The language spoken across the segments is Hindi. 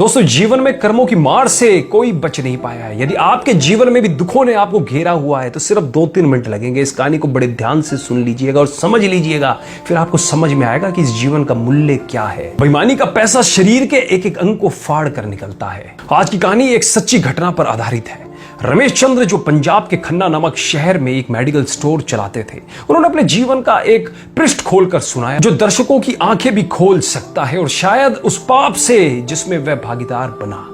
दोस्तों, जीवन में कर्मों की मार से कोई बच नहीं पाया है। यदि आपके जीवन में भी दुखों ने आपको घेरा हुआ है तो सिर्फ 2-3 मिनट लगेंगे। इस कहानी को बड़े ध्यान से सुन लीजिएगा और समझ लीजिएगा, फिर आपको समझ में आएगा कि इस जीवन का मूल्य क्या है। बेईमानी का पैसा शरीर के एक एक अंग को फाड़ कर निकलता है। आज की कहानी एक सच्ची घटना पर आधारित है। रमेश चंद्र जो पंजाब के खन्ना नामक शहर में एक मेडिकल स्टोर चलाते थे, उन्होंने अपने जीवन का एक पृष्ठ खोलकर सुनाया जो दर्शकों की आंखें भी खोल सकता है और शायद उस पाप से जिसमें वह भागीदार बना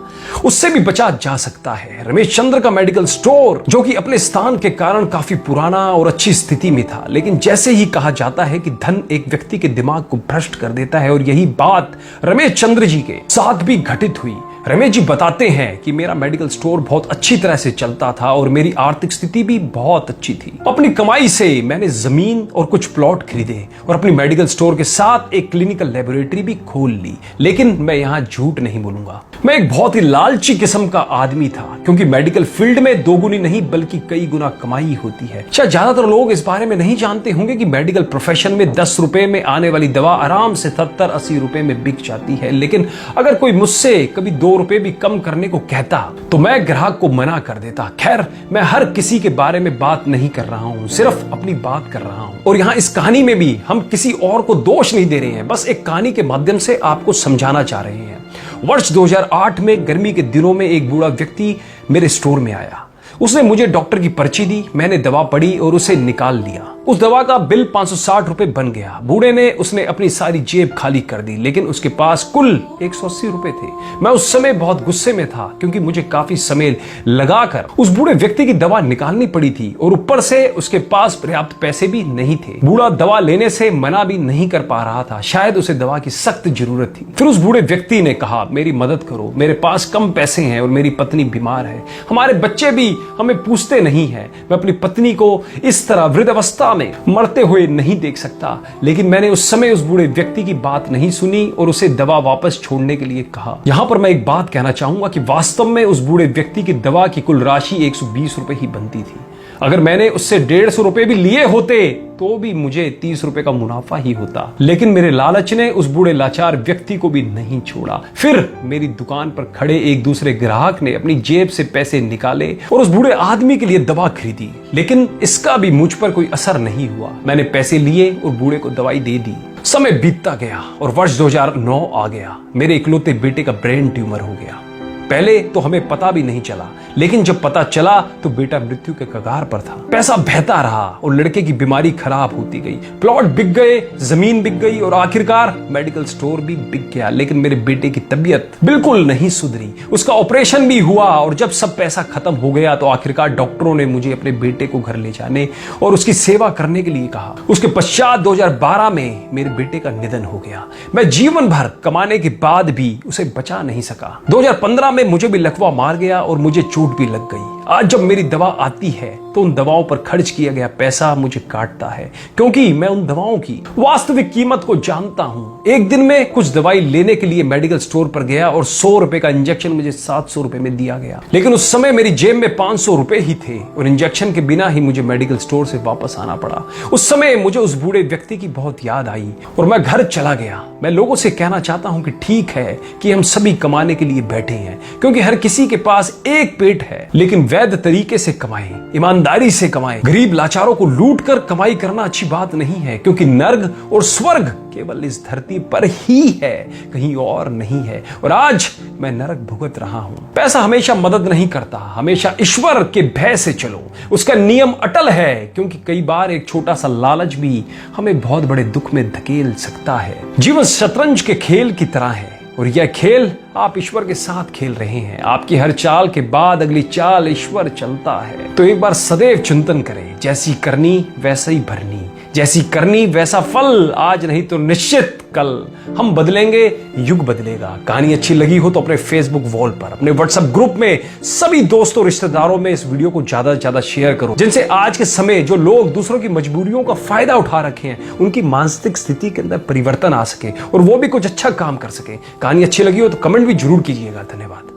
उससे भी बचा जा सकता है। रमेश चंद्र का मेडिकल स्टोर जो कि अपने स्थान के कारण काफी पुराना और अच्छी स्थिति में था, लेकिन जैसे ही कहा जाता है कि धन एक व्यक्ति के दिमाग को भ्रष्ट कर देता है, और यही बात रमेश चंद्र जी के साथ भी घटित हुई। रमेश जी बताते हैं कि मेरा मेडिकल स्टोर बहुत अच्छी तरह से चलता था और मेरी आर्थिक स्थिति भी बहुत अच्छी थी। अपनी कमाई से मैंने जमीन और कुछ प्लॉट खरीदे और अपनी मेडिकल स्टोर के साथ एक क्लिनिकल लेबोरेटरी भी खोल ली। लेकिन मैं यहाँ झूठ नहीं बोलूंगा, मैं एक बहुत ही लालची किस्म का आदमी था, क्योंकि मेडिकल फील्ड में दोगुनी नहीं बल्कि कई गुना कमाई होती है। शायद ज्यादातर लोग इस बारे में नहीं जानते होंगे कि मेडिकल प्रोफेशन में 10 रुपए में आने वाली दवा आराम से 70-80 रुपए में बिक जाती है। लेकिन अगर कोई मुझसे कभी 2 रुपए भी कम करने को कहता तो मैं ग्राहक को मना कर देता। खैर, मैं हर किसी के बारे में बात नहीं कर रहा हूं, सिर्फ अपनी बात कर रहा हूं। और यहां इस कहानी में भी हम किसी और को दोष नहीं दे रहे हैं, बस एक कहानी के माध्यम से आपको समझाना चाह रहे हैं। वर्ष 2008 में गर्मी के दिनों में एक बूढ़ा व्यक्ति मेरे स्टोर में आया। उसने मुझे डॉक्टर की पर्ची दी, मैंने दवा पढ़ी और उसे निकाल लिया। उस दवा का बिल 560 रुपए बन गया। बूढ़े ने उसने अपनी सारी जेब खाली कर दी, लेकिन उसके पास कुल 180 रुपए थे। मैं उस समय बहुत गुस्से में था, क्योंकि मुझे काफी समय लगाकर उस बूढ़े व्यक्ति की दवा निकालनी पड़ी थी और ऊपर से उसके पास पर्याप्त पैसे भी नहीं थे। बूढ़ा दवा लेने से मना भी नहीं कर पा रहा था, शायद उसे दवा की सख्त जरूरत थी। फिर उस बूढ़े व्यक्ति ने कहा, मेरी मदद करो, मेरे पास कम पैसे हैं और मेरी पत्नी बीमार है, हमारे बच्चे भी हमें पूछते नहीं हैं, मैं अपनी पत्नी को इस तरह वृद्धावस्था में मरते हुए नहीं देख सकता। लेकिन मैंने उस समय उस बूढ़े व्यक्ति की बात नहीं सुनी और उसे दवा वापस छोड़ने के लिए कहा। यहां पर मैं एक बात कहना चाहूंगा कि वास्तव में उस बूढ़े व्यक्ति की दवा की कुल राशि 120 रुपए ही बनती थी। अगर मैंने उससे 150 रुपए भी लिए होते तो भी मुझे 30 रुपए का मुनाफा ही होता। लेकिन मेरे लालच ने उस बूढ़े लाचार व्यक्ति को भी नहीं छोड़ा। फिर मेरी दुकान पर खड़े एक दूसरे ग्राहक ने अपनी जेब से पैसे निकाले और उस बूढ़े आदमी के लिए दवा खरीदी, लेकिन इसका भी मुझ पर कोई असर नहीं हुआ। मैंने पैसे लिए और बूढ़े को दवाई दे दी। समय बीतता गया और वर्ष 2009 आ गया। मेरे इकलौते बेटे का ब्रेन ट्यूमर हो गया। पहले तो हमें पता भी नहीं चला, लेकिन जब पता चला तो बेटा मृत्यु के कगार पर था। पैसा बहता रहा और लड़के की बीमारी खराब होती गई। प्लॉट बिक गए, जमीन बिक गई और आखिरकार मेडिकल स्टोर भी बिक गया। लेकिन मेरे बेटे की तबीयत बिल्कुल नहीं सुधरी। उसका ऑपरेशन भी हुआ और जब सब पैसा खत्म हो गया तो आखिरकार डॉक्टरों ने मुझे अपने बेटे को घर ले जाने और उसकी सेवा करने के लिए कहा। उसके पश्चात 2012 में मेरे बेटे का निधन हो गया। मैं जीवन भर कमाने के बाद भी उसे बचा नहीं सका। 2015 में मुझे भी लकवा मार गया और मुझे चोट भी लग गई। आज जब मेरी दवा आती है तो उन दवाओं पर खर्च किया गया पैसा मुझे काटता है, क्योंकि मैं उन दवाओं की वास्तविक कीमत को जानता हूं। एक दिन में कुछ दवाई लेने के लिए मेडिकल स्टोर पर गया और 100 रुपए का इंजेक्शन मुझे 700 रुपए में दिया गया। लेकिन उस समय मेरी जेब में 500 रुपए ही थे और इंजेक्शन के बिना ही मुझे मेडिकल स्टोर से वापस आना पड़ा। उस समय मुझे उस बूढ़े व्यक्ति की बहुत याद आई और मैं घर चला गया। मैं लोगों से कहना चाहता हूं कि ठीक है कि हम सभी कमाने के लिए बैठे हैं, क्योंकि हर किसी के पास एक पेट है, लेकिन वैध तरीके से कमाएं, ईमानदारी से कमाएं। गरीब लाचारों को लूट कर कमाई करना अच्छी बात नहीं है, क्योंकि नर्क और स्वर्ग केवल इस धरती पर ही है, कहीं और नहीं है। और आज मैं नरक भुगत रहा हूं। पैसा हमेशा मदद नहीं करता, हमेशा ईश्वर के भय से चलो, उसका नियम अटल है, क्योंकि कई बार एक छोटा सा लालच भी हमें बहुत बड़े दुख में धकेल सकता है। जीवन शतरंज के खेल की तरह है और यह खेल आप ईश्वर के साथ खेल रहे हैं। आपकी हर चाल के बाद अगली चाल ईश्वर चलता है। तो एक बार सदैव चिंतन करें, जैसी करनी वैसा ही भरनी, जैसी करनी वैसा फल, आज नहीं तो निश्चित कल। हम बदलेंगे, युग बदलेगा। कहानी अच्छी लगी हो तो अपने फेसबुक वॉल पर, अपने व्हाट्सएप ग्रुप में सभी दोस्तों रिश्तेदारों में इस वीडियो को ज्यादा से ज्यादा शेयर करो, जिनसे आज के समय जो लोग दूसरों की मजबूरियों का फायदा उठा रखे हैं उनकी मानसिक स्थिति के अंदर परिवर्तन आ सके और वो भी कुछ अच्छा काम कर सके। कहानी अच्छी लगी हो तो कमेंट भी जरूर कीजिएगा। धन्यवाद।